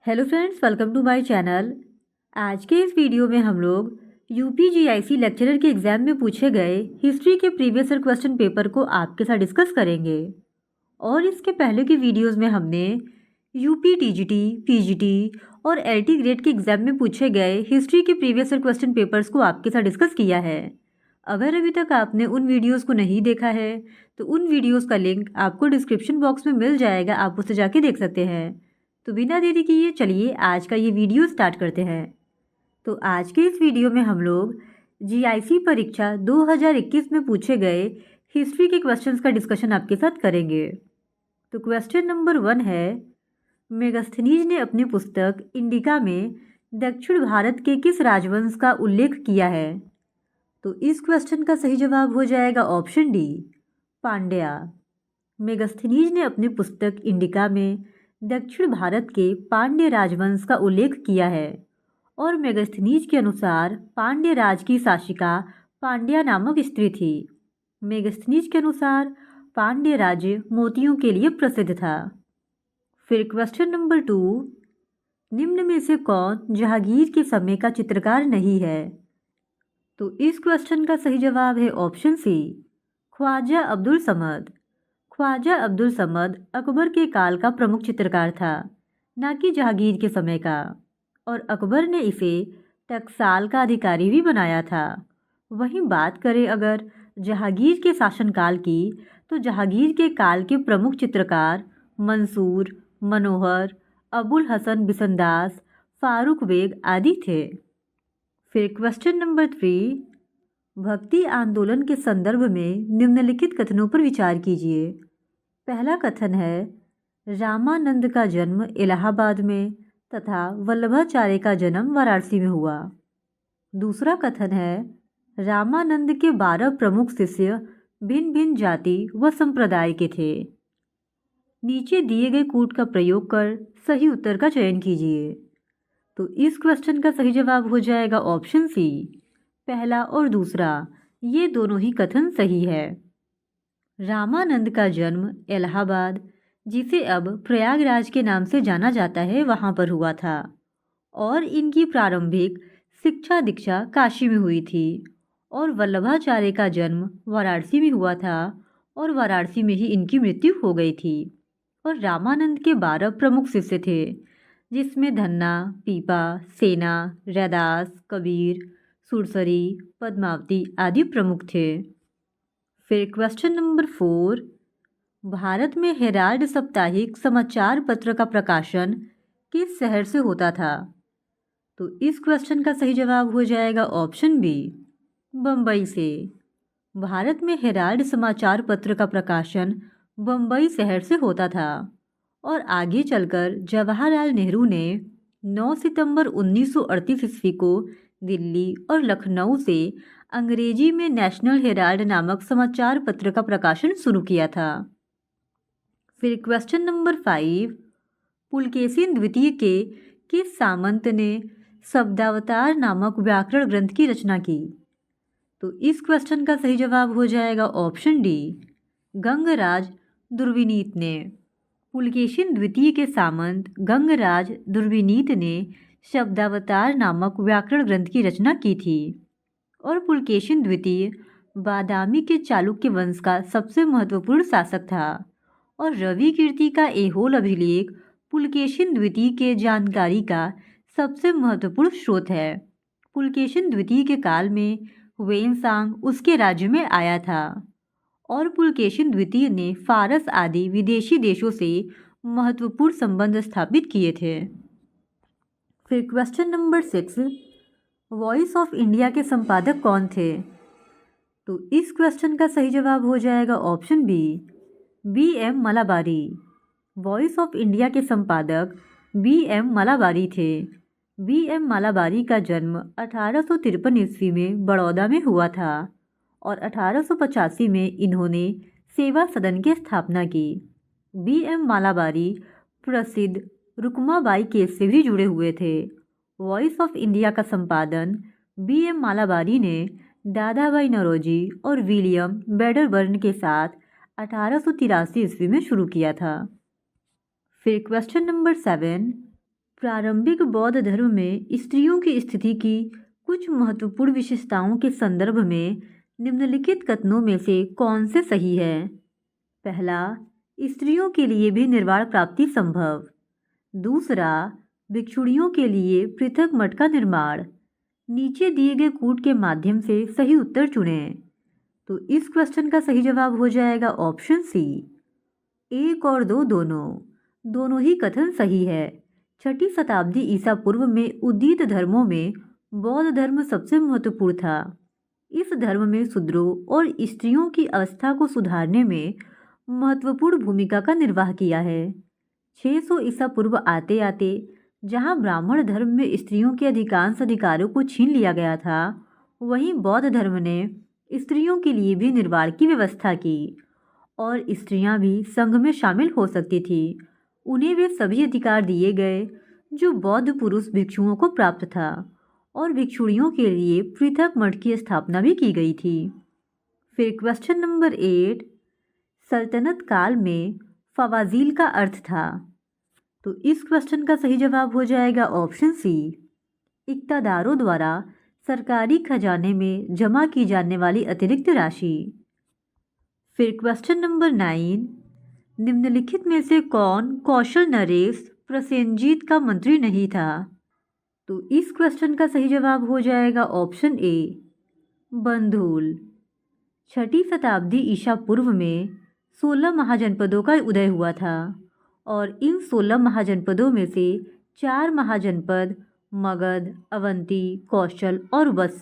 Hello friends, welcome to my channel. आज के इस वीडियो में हम लोग यूपीजीआईसी लेक्चरर के एग्जाम में पूछे गए हिस्ट्री के प्रीवियस ईयर क्वेश्चन पेपर को आपके साथ डिस्कस करेंगे। और इसके पहले की वीडियोस में हमने यूपी टीजीटी, पीजीटी और एलटी ग्रेड के एग्जाम में पूछे गए हिस्ट्री के प्रीवियस ईयर क्वेश्चन पेपर्स को आपके साथ डिस्कस किया है। अगर अभी तक आपने उन वीडियोज़ को नहीं देखा है तो उन वीडियोज़ का लिंक आपको डिस्क्रिप्शन बॉक्स में मिल जाएगा, आप उसे जाके देख सकते हैं। तो बिना देरी किए चलिए आज का ये वीडियो स्टार्ट करते हैं। तो आज के इस वीडियो में हम लोग जीआईसी परीक्षा 2021 में पूछे गए हिस्ट्री के क्वेश्चंस का डिस्कशन आपके साथ करेंगे। तो क्वेश्चन नंबर 1 है, मेगस्थनीज ने अपनी पुस्तक इंडिका में दक्षिण भारत के किस राजवंश का उल्लेख किया है? तो इस क्वेश्चन का सही जवाब हो जाएगा ऑप्शन डी, पांड्या। मेगस्थनीज ने अपनी पुस्तक इंडिका में दक्षिण भारत के पांड्य राजवंश का उल्लेख किया है और मेगस्थनीज के अनुसार पांड्य राज की शासिका पांड्या नामक स्त्री थी। मेगस्थनीज के अनुसार पांड्य राज्य मोतियों के लिए प्रसिद्ध था। फिर क्वेश्चन नंबर 2, निम्न में से कौन जहांगीर के समय का चित्रकार नहीं है? तो इस क्वेश्चन का सही जवाब है ऑप्शन सी, ख्वाजा अब्दुल समद। ख्वाजा अब्दुल समद अकबर के काल का प्रमुख चित्रकार था, न कि जहांगीर के समय का, और अकबर ने इसे टकसाल का अधिकारी भी बनाया था। वहीं बात करें अगर जहांगीर के शासनकाल की, तो जहांगीर के काल के प्रमुख चित्रकार मंसूर, मनोहर, अबुल हसन बिसंदास, फारूक बेग आदि थे। फिर क्वेश्चन नंबर 3, भक्ति आंदोलन के संदर्भ में निम्नलिखित कथनों पर विचार कीजिए। पहला कथन है, रामानंद का जन्म इलाहाबाद में तथा वल्लभाचार्य का जन्म वाराणसी में हुआ। दूसरा कथन है, रामानंद के 12 प्रमुख शिष्य भिन्न भिन्न जाति व संप्रदाय के थे। नीचे दिए गए कूट का प्रयोग कर सही उत्तर का चयन कीजिए। तो इस क्वेश्चन का सही जवाब हो जाएगा ऑप्शन सी, पहला और दूसरा, ये दोनों ही कथन सही है। रामानंद का जन्म इलाहाबाद, जिसे अब प्रयागराज के नाम से जाना जाता है, वहाँ पर हुआ था और इनकी प्रारंभिक शिक्षा दीक्षा काशी में हुई थी। और वल्लभाचार्य का जन्म वाराणसी में हुआ था और वाराणसी में ही इनकी मृत्यु हो गई थी। और रामानंद के 12 प्रमुख शिष्य थे, जिसमें धन्ना, पीपा, सेना, रैदास, कबीर, सुरसरी, पद्मावती आदि प्रमुख थे। फिर क्वेश्चन नंबर 4, भारत में हेराल्ड साप्ताहिक समाचार पत्र का प्रकाशन किस शहर से होता था? तो इस क्वेश्चन का सही जवाब हो जाएगा ऑप्शन बी, बम्बई से। भारत में हेराल्ड समाचार पत्र का प्रकाशन बम्बई शहर से होता था और आगे चलकर जवाहरलाल नेहरू ने 9 सितंबर 1938 ईस्वी को दिल्ली और लखनऊ से अंग्रेजी में नेशनल हेराल्ड नामक समाचार पत्र का प्रकाशन शुरू किया था। फिर क्वेश्चन नंबर 5, पुलकेशिन द्वितीय के किस सामंत ने शब्दावतार नामक व्याकरण ग्रंथ की रचना की? तो इस क्वेश्चन का सही जवाब हो जाएगा ऑप्शन डी, गंगराज दुर्विनीत ने। पुलकेशिन द्वितीय के सामंत गंगराज दुर्विनीत ने शब्दावतार नामक व्याकरण ग्रंथ की रचना की थी। और पुलकेशिन द्वितीय बादामी के चालुक्य वंश का सबसे महत्वपूर्ण शासक था और रवि कीर्ति का ऐहोल अभिलेख पुलकेशिन द्वितीय के जानकारी का सबसे महत्वपूर्ण स्रोत है। पुलकेशिन द्वितीय के काल में वेनसांग उसके राज्य में आया था और पुलकेशिन द्वितीय ने फारस आदि विदेशी देशों से महत्वपूर्ण संबंध स्थापित किए थे। फिर question number 6, voice of India के संपादक कौन थे? तो इस क्वेश्चन का सही जवाब हो जाएगा option B M Malabari. Voice of India के संपादक बी एम मलाबारी थे। बी एम मलाबारी का जन्म 1853 ईस्वी में बड़ौदा में हुआ था और 1885 में इन्होंने सेवा सदन की स्थापना की। बी एम मलाबारी प्रसिद्ध रुक्माबाई केस से भी जुड़े हुए थे। वॉइस ऑफ इंडिया का संपादन बी एम मलाबारी ने दादाभाई नौरोजी और विलियम वेडरबर्न के साथ 1883 ईस्वी में शुरू किया था। फिर क्वेश्चन नंबर 7, प्रारंभिक बौद्ध धर्म में स्त्रियों की स्थिति की कुछ महत्वपूर्ण विशेषताओं के संदर्भ में निम्नलिखित कथनों में से कौन से सही है? पहला, स्त्रियों के लिए भी निर्वाण प्राप्ति संभव। दूसरा, भिक्षुणियों के लिए पृथक मठ का निर्माण। नीचे दिए गए कूट के माध्यम से सही उत्तर चुनें। तो इस क्वेश्चन का सही जवाब हो जाएगा ऑप्शन सी। 1 और 2 दोनों ही कथन सही है। 6ठी शताब्दी ईसा पूर्व में उदित धर्मों में बौद्ध धर्म सबसे महत्वपूर्ण था। इस धर्म में शूद्रों और स्त्रियों की अवस्था को सुधारने में महत्वपूर्ण भूमिका का निर्वाह किया है। 600 ईसा पूर्व आते आते जहां ब्राह्मण धर्म में स्त्रियों के अधिकांश अधिकारों को छीन लिया गया था, वहीं बौद्ध धर्म ने स्त्रियों के लिए भी निर्वाण की व्यवस्था की और स्त्रियां भी संघ में शामिल हो सकती थी। उन्हें वे सभी अधिकार दिए गए जो बौद्ध पुरुष भिक्षुओं को प्राप्त था और भिक्षुणियों के लिए पृथक मठ की स्थापना भी की गई थी। फिर क्वेश्चन नंबर 8, सल्तनत काल में फवाजील का अर्थ था। तो इस क्वेश्चन का सही जवाब हो जाएगा ऑप्शन सी। इक्तादारों द्वारा सरकारी खजाने में जमा की जाने वाली अतिरिक्त राशि। फिर क्वेश्चन नंबर 9, निम्नलिखित में से कौन कौशल नरेश प्रसेनजीत का मंत्री नहीं था? तो इस क्वेश्चन का सही जवाब हो जाएगा ऑप्शन ए, बंधुल। 6ठी शताब्दी ईसा पूर्व में 16 महाजनपदों का उदय हुआ था और इन 16 महाजनपदों में से 4 महाजनपद मगध, अवंती, कौशल और वत्स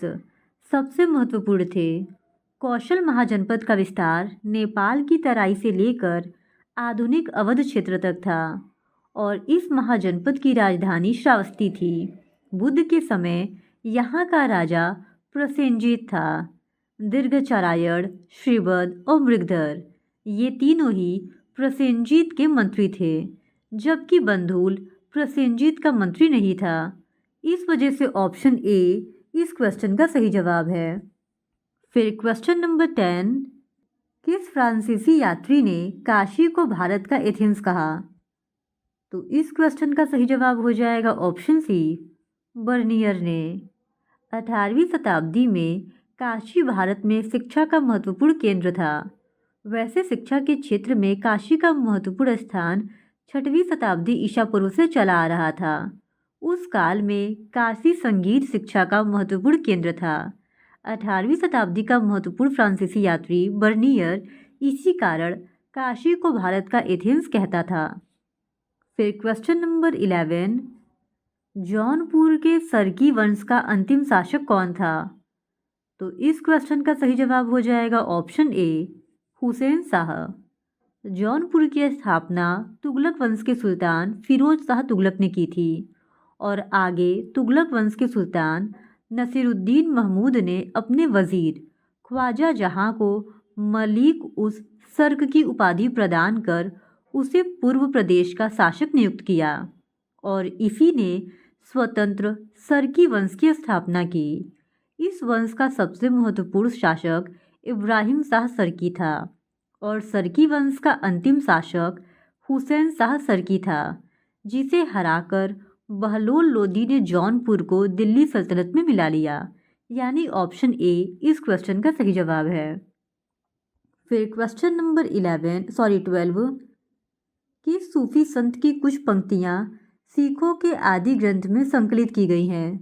सबसे महत्वपूर्ण थे। कौशल महाजनपद का विस्तार नेपाल की तराई से लेकर आधुनिक अवध क्षेत्र तक था और इस महाजनपद की राजधानी श्रावस्ती थी। बुद्ध के समय यहाँ का राजा प्रसेनजीत था। दीर्घचारायण, श्रीवद और मृगधर ये तीनों ही प्रसेनजीत के मंत्री थे, जबकि बंधुल प्रसेनजीत का मंत्री नहीं था। इस वजह से ऑप्शन ए इस क्वेश्चन का सही जवाब है। फिर क्वेश्चन नंबर 10, किस फ्रांसीसी यात्री ने काशी को भारत का एथेंस कहा? तो इस क्वेश्चन का सही जवाब हो जाएगा ऑप्शन सी, बर्नियर ने। 18वीं शताब्दी में काशी भारत में शिक्षा का महत्वपूर्ण केंद्र था। वैसे शिक्षा के क्षेत्र में काशी का महत्वपूर्ण स्थान 6वीं शताब्दी ईसा पूर्व से चला आ रहा था। उस काल में काशी संगीत शिक्षा का महत्वपूर्ण केंद्र था। 18वीं शताब्दी का महत्वपूर्ण फ्रांसीसी यात्री बर्नियर इसी कारण काशी को भारत का एथेंस कहता था। फिर क्वेश्चन नंबर 11, जौनपुर के सरकी वंश का अंतिम शासक कौन था? तो इस क्वेश्चन का सही जवाब हो जाएगा ऑप्शन ए, हुसैन शाह। जौनपुर की स्थापना तुगलक वंश के सुल्तान फिरोज शाह तुगलक ने की थी और आगे तुगलक वंश के सुल्तान नसीरुद्दीन महमूद ने अपने वजीर ख्वाजा जहां को मलिक उस सर्क की उपाधि प्रदान कर उसे पूर्व प्रदेश का शासक नियुक्त किया और इसी ने स्वतंत्र सरकी वंश की स्थापना की। इस वंश का सबसे महत्वपूर्ण शासक इब्राहिम शाह सरकी था और सरकी वंश का अंतिम शासक हुसैन शाह सरकी था, जिसे हराकर बहलोल लोदी ने जौनपुर को दिल्ली सल्तनत में मिला लिया। यानी ऑप्शन ए इस क्वेश्चन का सही जवाब है। फिर क्वेश्चन नंबर 12 कि सूफी संत की कुछ पंक्तियाँ सिखों के आदि ग्रंथ में संकलित की गई हैं।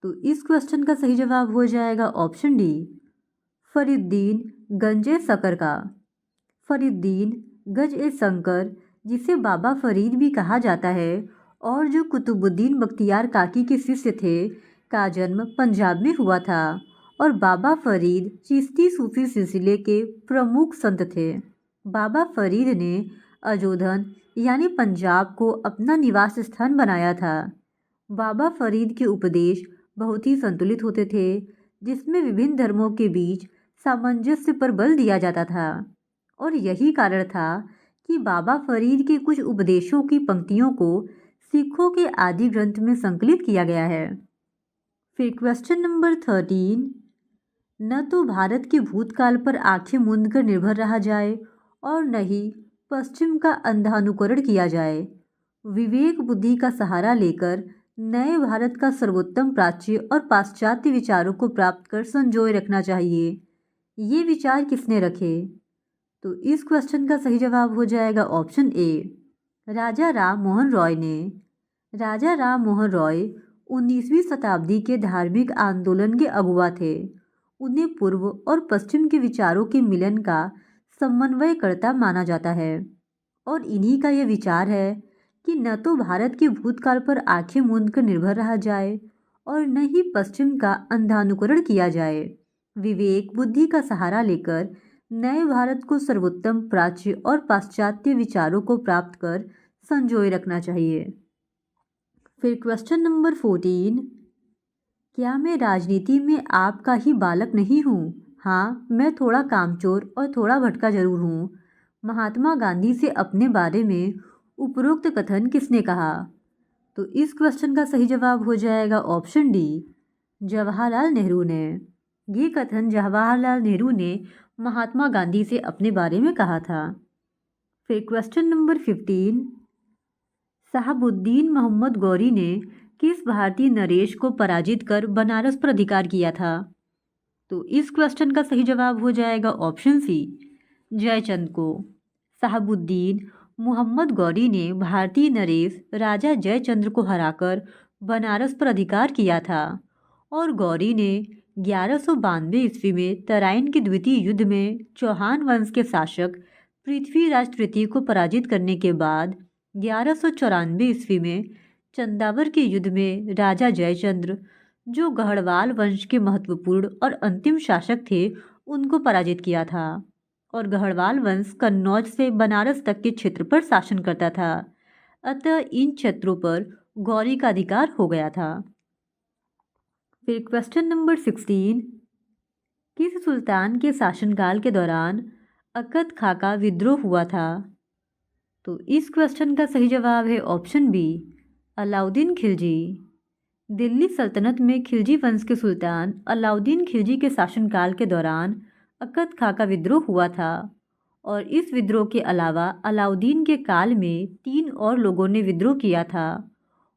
तो इस क्वेश्चन का सही जवाब हो जाएगा ऑप्शन डी, फरीउद्दीन गंजे शकर का। फरीउद्दीन गज ए शंकर, जिसे बाबा फरीद भी कहा जाता है और जो कुतुबुद्दीन बख्तियार काकी के शिष्य थे, का जन्म पंजाब में हुआ था और बाबा फरीद चिश्ती सूफी सिलसिले के प्रमुख संत थे। बाबा फरीद ने अजोधन यानी पंजाब को अपना निवास स्थान बनाया था। बाबा फरीद के उपदेश बहुत ही संतुलित होते थे, जिसमें विभिन्न धर्मों के बीच सामंजस्य पर बल दिया जाता था और यही कारण था कि बाबा फरीद के कुछ उपदेशों की पंक्तियों को सिखों के आदि ग्रंथ में संकलित किया गया है। फिर क्वेश्चन नंबर 13, न तो भारत के भूतकाल पर आंखें मूंद कर निर्भर रहा जाए और न ही पश्चिम का अंधानुकरण किया जाए, विवेक बुद्धि का सहारा लेकर नए भारत का सर्वोत्तम प्राच्य और पाश्चात्य विचारों को प्राप्त कर संजोए रखना चाहिए। ये विचार किसने रखे? तो इस क्वेश्चन का सही जवाब हो जाएगा ऑप्शन ए, राजा राम मोहन रॉय ने। राजा राम मोहन रॉय 19वीं शताब्दी के धार्मिक आंदोलन के अगुवा थे। उन्हें पूर्व और पश्चिम के विचारों के मिलन का समन्वयकर्ता माना जाता है और इन्हीं का यह विचार है कि न तो भारत के भूतकाल पर आंखें मूंद कर निर्भर रहा जाए और न ही पश्चिम का अंधानुकरण किया जाए। विवेक बुद्धि का सहारा लेकर नए भारत को सर्वोत्तम प्राच्य और पाश्चात्य विचारों को प्राप्त कर संजोए रखना चाहिए। फिर क्वेश्चन नंबर 14, क्या मैं राजनीति में आपका ही बालक नहीं हूँ? हाँ, मैं थोड़ा कामचोर और थोड़ा भटका जरूर हूँ। महात्मा गांधी से अपने बारे में उपरोक्त कथन किसने कहा? तो इस क्वेश्चन का सही जवाब हो जाएगा ऑप्शन डी, जवाहरलाल नेहरू ने। ये कथन जवाहरलाल नेहरू ने महात्मा गांधी से अपने बारे में कहा था। फिर क्वेश्चन नंबर 15, शहाबुद्दीन मोहम्मद गौरी ने किस भारतीय नरेश को पराजित कर बनारस पर अधिकार किया था? तो इस क्वेश्चन का सही जवाब हो जाएगा ऑप्शन सी, जयचंद को। शहाबुद्दीन मोहम्मद गौरी ने भारतीय नरेश राजा जयचंद्र को हराकर बनारस पर अधिकार किया था और गौरी ने 1192 ईस्वी में तराइन के द्वितीय युद्ध में चौहान वंश के शासक पृथ्वीराज तृतीय को पराजित करने के बाद 1194 ईस्वी में चंदावर के युद्ध में राजा जयचंद्र, जो गढ़वाल वंश के महत्वपूर्ण और अंतिम शासक थे, उनको पराजित किया था और गढ़वाल वंश कन्नौज से बनारस तक के क्षेत्र पर शासन करता था। अतः इन क्षेत्रों पर गौरी का अधिकार हो गया था। फिर क्वेश्चन नंबर 16, किस सुल्तान के शासनकाल के दौरान अकद खाका विद्रोह हुआ था? तो इस क्वेश्चन का सही जवाब है ऑप्शन बी, अलाउद्दीन खिलजी। दिल्ली सल्तनत में खिलजी वंश के सुल्तान अलाउद्दीन खिलजी के शासनकाल के दौरान अकद खाका विद्रोह हुआ था और इस विद्रोह के अलावा अलाउद्दीन के काल में 3 और लोगों ने विद्रोह किया था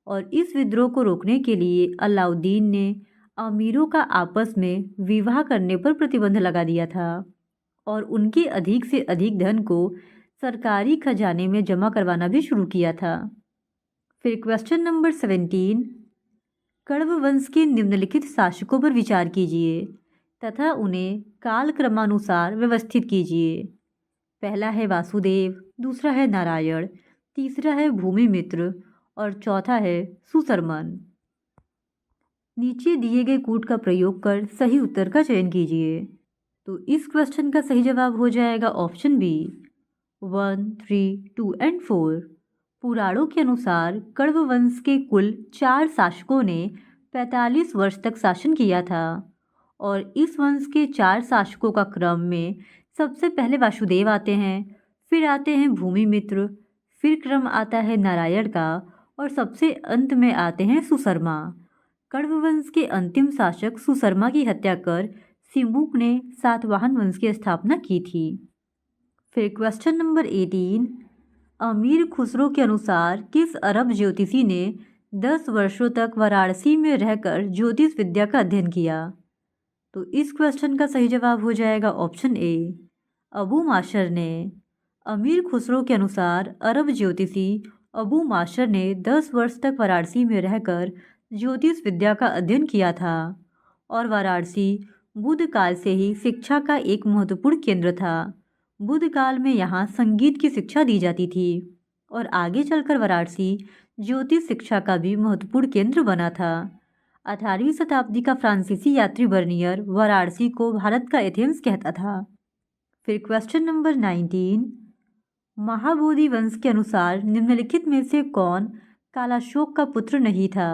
और इस विद्रोह को रोकने के लिए अलाउद्दीन ने अमीरों का आपस में विवाह करने पर प्रतिबंध लगा दिया था और उनके अधिक से अधिक धन को सरकारी खजाने में जमा करवाना भी शुरू किया था। फिर क्वेश्चन नंबर 17, कण्व वंश के निम्नलिखित शासकों पर विचार कीजिए तथा उन्हें कालक्रमानुसार व्यवस्थित कीजिए। पहला है वासुदेव, दूसरा है नारायण, तीसरा है भूमिमित्र और चौथा है सुशर्मन। नीचे दिए गए कूट का प्रयोग कर सही उत्तर का चयन कीजिए। तो इस क्वेश्चन का सही जवाब हो जाएगा ऑप्शन बी, 1, 3, 2 एंड 4। पुराणों के अनुसार कण्व वंश के कुल 4 शासकों ने 45 वर्ष तक शासन किया था और इस वंश के 4 शासकों का क्रम में सबसे पहले वासुदेव आते हैं, फिर आते हैं भूमिमित्र, फिर क्रम आता है नारायण का और सबसे अंत में आते हैं सुशर्मा। कण्व वंश के अंतिम शासक सुशर्मा की हत्या कर सिमुक ने सातवाहन वंश की स्थापना की थी। फिर क्वेश्चन नंबर 18, अमीर खुसरो के अनुसार किस अरब ज्योतिषी ने 10 वर्षों तक वाराणसी में रहकर ज्योतिष विद्या का अध्ययन किया? तो इस क्वेश्चन का सही जवाब हो जाएगा ऑप्शन ए, अबू माशर ने। अमीर खुसरो के अनुसार अरब ज्योतिषी अबू माशर ने 10 वर्ष तक वाराणसी में रहकर ज्योतिष विद्या का अध्ययन किया था और वाराणसी बुद्ध काल से ही शिक्षा का एक महत्वपूर्ण केंद्र था। बुद्ध काल में यहाँ संगीत की शिक्षा दी जाती थी और आगे चलकर वाराणसी ज्योतिष शिक्षा का भी महत्वपूर्ण केंद्र बना था। 18वीं शताब्दी का फ्रांसीसी यात्री बर्नियर वाराणसी को भारत का एथेंस कहता था। फिर क्वेश्चन नंबर 19, महाबोधि वंश के अनुसार निम्नलिखित में से कौन कालाशोक का पुत्र नहीं था?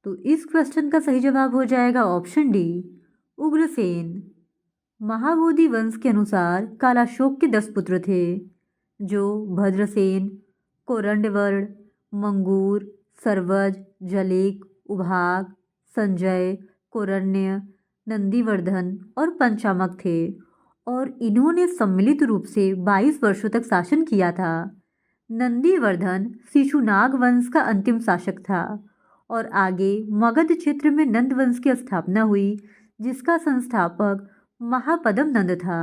तो इस क्वेश्चन का सही जवाब हो जाएगा ऑप्शन डी, उग्रसेन। महाबोधि वंश के अनुसार कालाशोक के 10 पुत्र थे, जो भद्रसेन, कोरंडवर्ण, मंगूर, सर्वज, जलेक, उभाग, संजय, कोरण्य, नंदीवर्धन और पंचामक थे और इन्होंने सम्मिलित रूप से 22 वर्षों तक शासन किया था। नंदीवर्धन शिशुनाग वंश का अंतिम शासक था और आगे मगध क्षेत्र में नंद वंश की स्थापना हुई, जिसका संस्थापक महापद्म नंद था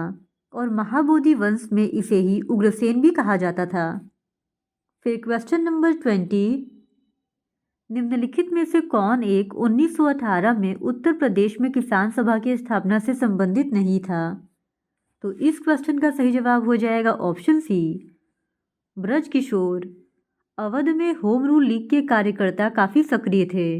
और महाबोधि वंश में इसे ही उग्रसेन भी कहा जाता था। फिर क्वेश्चन नंबर 20, निम्नलिखित में से कौन एक 1918 में उत्तर प्रदेश में किसान सभा की स्थापना से संबंधित नहीं था? तो इस क्वेश्चन का सही जवाब हो जाएगा ऑप्शन सी, ब्रजकिशोर। अवध में होम रूल लीग के कार्यकर्ता काफ़ी सक्रिय थे।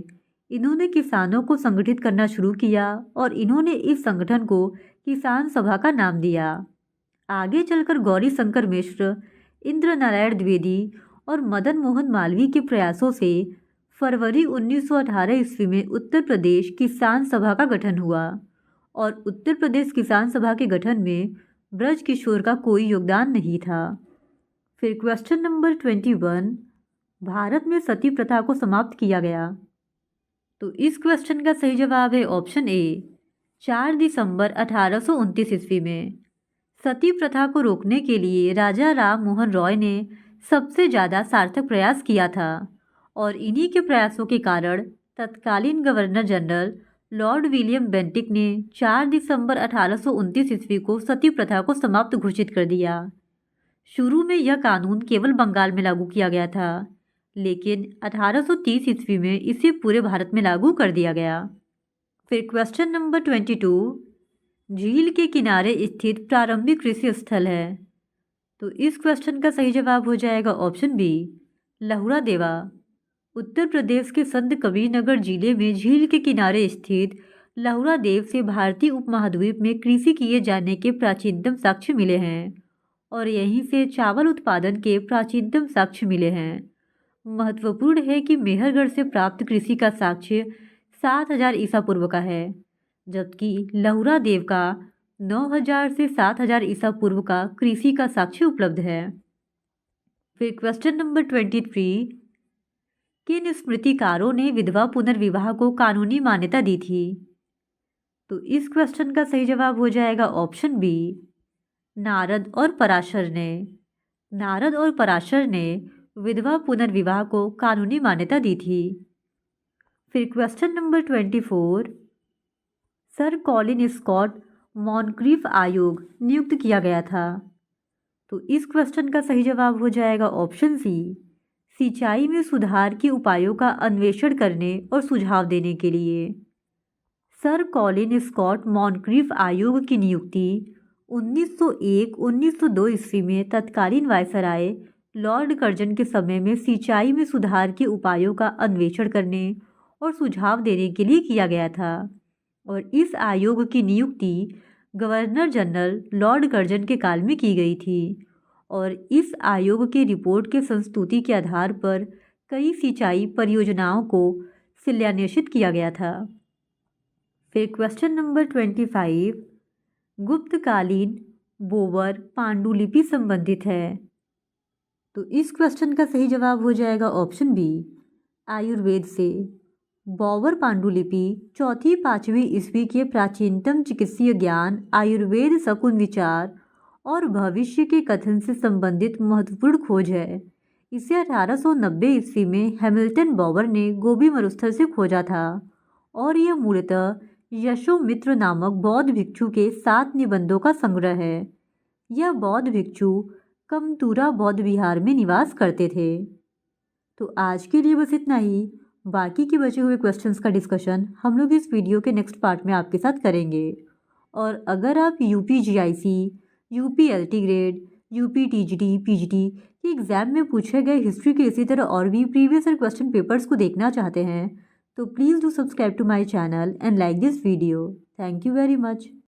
इन्होंने किसानों को संगठित करना शुरू किया और इन्होंने इस संगठन को किसान सभा का नाम दिया। आगे चलकर गौरी शंकर मिश्र, इंद्र नारायण द्विवेदी और मदन मोहन मालवीय के प्रयासों से फरवरी 1918 ईस्वी में उत्तर प्रदेश किसान सभा का गठन हुआ और उत्तर प्रदेश किसान सभा के गठन में ब्रजकिशोर का कोई योगदान नहीं था। फिर क्वेश्चन नंबर 21, भारत में सती प्रथा को समाप्त किया गया। तो इस क्वेश्चन का सही जवाब है ऑप्शन ए, 4 दिसंबर 1829 ईस्वी में। सती प्रथा को रोकने के लिए राजा राम मोहन रॉय ने सबसे ज़्यादा सार्थक प्रयास किया था और इन्हीं के प्रयासों के कारण तत्कालीन governor general Lord William Bentinck ने 4 दिसंबर 1829 ईस्वी को सती प्रथा को समाप्त घोषित कर दिया। शुरू में यह कानून केवल बंगाल में लागू किया गया था, लेकिन 1830 ईस्वी में इसे पूरे भारत में लागू कर दिया गया। फिर क्वेश्चन नंबर 22, झील के किनारे स्थित प्रारंभिक कृषि स्थल है। तो इस क्वेश्चन का सही जवाब हो जाएगा ऑप्शन बी, लहुरा देवा। उत्तर प्रदेश के संत कबीरनगर जिले में झील के किनारे स्थित लहुरा देव से भारतीय उपमहाद्वीप में कृषि किए जाने के प्राचीनतम साक्ष्य मिले हैं और यहीं से चावल उत्पादन के प्राचीनतम साक्ष्य मिले हैं। महत्वपूर्ण है कि मेहरगढ़ से प्राप्त कृषि का साक्ष्य 7000 ईसा पूर्व का है, जबकि लहुरा देव का 9000 से 7000 ईसा पूर्व का कृषि का साक्ष्य उपलब्ध है। फिर क्वेश्चन नंबर 23, किन स्मृतिकारों ने विधवा पुनर्विवाह को कानूनी मान्यता दी थी? तो इस क्वेश्चन का सही जवाब हो जाएगा ऑप्शन बी, नारद और पराशर ने। नारद और पराशर ने विधवा पुनर्विवाह को कानूनी मान्यता दी थी। फिर question number 24, sir Colin Scott Moncrieff आयोग नियुक्त किया गया था। तो इस क्वेश्चन का सही जवाब हो जाएगा ऑप्शन सी, सिंचाई में सुधार के उपायों का अन्वेषण करने और सुझाव देने के लिए। सर कॉलिन स्कॉट मॉनक्रीफ आयोग की नियुक्ति 1901-1902 ईस्वी में तत्कालीन वायसराय लॉर्ड कर्जन के समय में सिंचाई में सुधार के उपायों का अन्वेषण करने और सुझाव देने के लिए किया गया था और इस आयोग की नियुक्ति गवर्नर जनरल लॉर्ड कर्जन के काल में की गई थी और इस आयोग की रिपोर्ट के संस्तुति के आधार पर कई सिंचाई परियोजनाओं को शिलान्यासित किया गया था। फिर क्वेश्चन नंबर 25, गुप्तकालीन बोवर पांडुलिपि संबंधित है। तो इस क्वेश्चन का सही जवाब हो जाएगा ऑप्शन बी, आयुर्वेद से। बोवर पांडुलिपि 4वीं-5वीं ईस्वी के प्राचीनतम चिकित्सीय ज्ञान, आयुर्वेद, शकुन विचार और भविष्य के कथन से संबंधित महत्वपूर्ण खोज है। इसे 1890 ईस्वी में हैमिल्टन बोवर ने गोबी मरुस्थल से खोजा था और यह मूलतः यशोमित्र नामक बौद्ध भिक्षु के 7 निबंधों का संग्रह है। यह बौद्ध भिक्षु कमतूरा बौद्ध विहार में निवास करते थे। तो आज के लिए बस इतना ही। बाकी के बचे हुए क्वेश्चंस का डिस्कशन हम लोग इस वीडियो के नेक्स्ट पार्ट में आपके साथ करेंगे। और अगर आप UPGIC, UPLT grade, UPTGT, PGT के एग्ज़ाम में पूछे गए हिस्ट्री के इसी तरह और भी प्रीवियस ईयर क्वेश्चन पेपर्स को देखना चाहते हैं तो please do subscribe to my channel and like this video. Thank you very much.